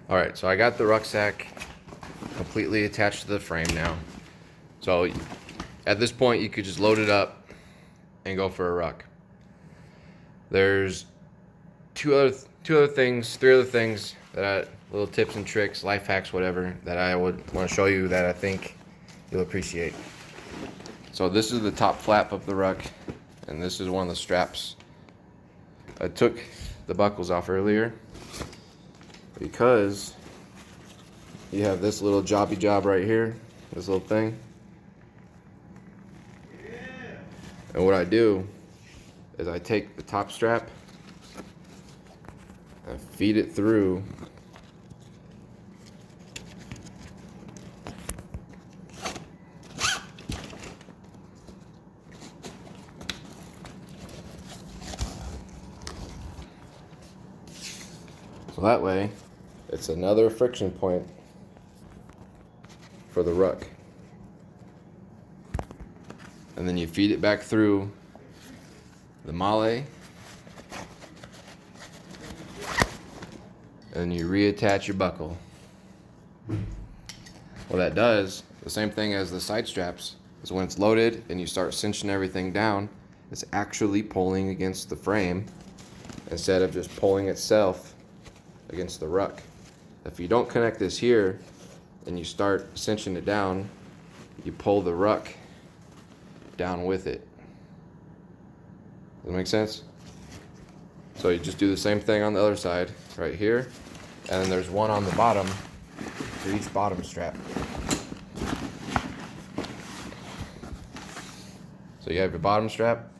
Alright, so I got the rucksack completely attached to the frame now. So at this point you could just load it up and go for a ruck. There's three other things little tips and tricks, life hacks, whatever, that I would want to show you that I think you'll appreciate. So this is the top flap of the ruck, and this is one of the straps. I took the buckles off earlier because you have this little jobby job right here, this little thing. And what I do is I take the top strap and feed it through so that way it's another friction point for the ruck. And then you feed it back through the male, and then you reattach your buckle. What that does, the same thing as the side straps, is when it's loaded and you start cinching everything down, it's actually pulling against the frame instead of just pulling itself against the ruck. If you don't connect this here and you start cinching it down, you pull the ruck down with it. Does that make sense? So you just do the same thing on the other side, right here, and then there's one on the bottom for each bottom strap. So you have your bottom strap,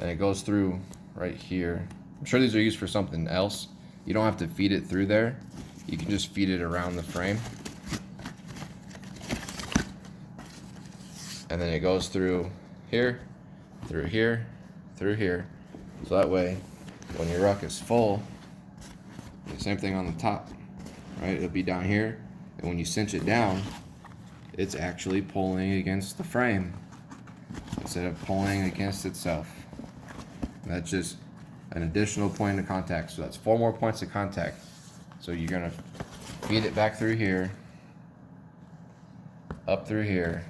and it goes through right here. I'm sure these are used for something else. You don't have to feed it through there. You can just feed it around the frame. And then it goes through here, through here, through here. So that way, when your ruck is full, the same thing on the top, right? It'll be down here, and when you cinch it down, it's actually pulling against the frame instead of pulling against itself. And that's just an additional point of contact. So that's 4 more points of contact. So you're gonna feed it back through here, up through here,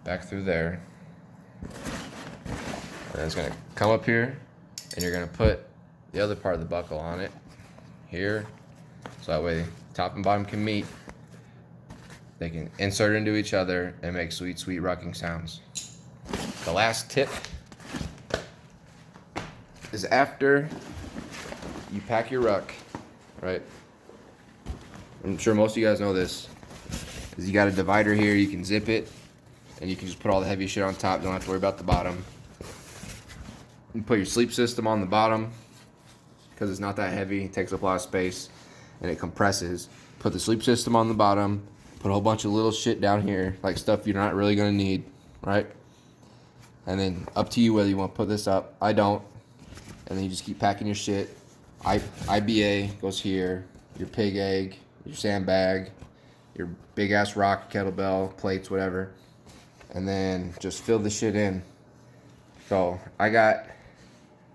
back through there, and then it's gonna come up here, and you're gonna put the other part of the buckle on it here, so that way top and bottom can meet. They can insert into each other and make sweet, sweet rucking sounds. The last tip is after you pack your ruck, right? I'm sure most of you guys know this, is you got a divider here, you can zip it, and you can just put all the heavy shit on top, don't have to worry about the bottom. You put your sleep system on the bottom, because it's not that heavy, it takes up a lot of space, and it compresses. Put the sleep system on the bottom, put a whole bunch of little shit down here, like stuff you're not really gonna need, right? And then up to you whether you want to put this up. I don't. And then you just keep packing your shit. IBA goes here, your pig egg, your sandbag, your big ass rock, kettlebell, plates, whatever. And then just fill the shit in. So I got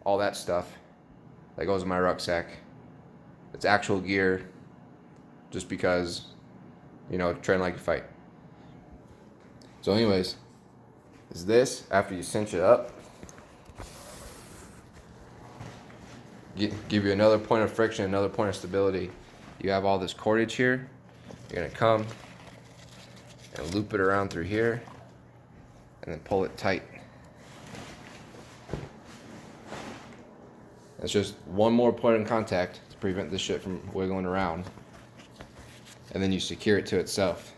all that stuff that goes in my rucksack. It's actual gear, just because, you know, train like you fight. So anyways, is this after you cinch it up, give you another point of friction, another point of stability. You have all this cordage here. You're gonna come and loop it around through here and then pull it tight. It's just one more point of contact to prevent this shit from wiggling around. And then you secure it to itself.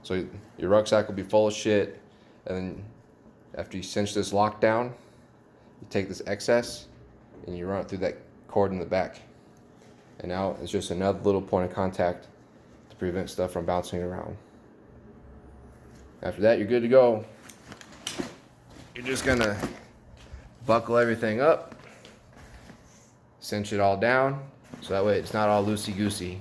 So your rucksack will be full of shit, and then after you cinch this lock down, you take this excess and you run it through that cord in the back. And now it's just another little point of contact to prevent stuff from bouncing around. After that, you're good to go. You're just gonna buckle everything up, cinch it all down, so that way it's not all loosey-goosey.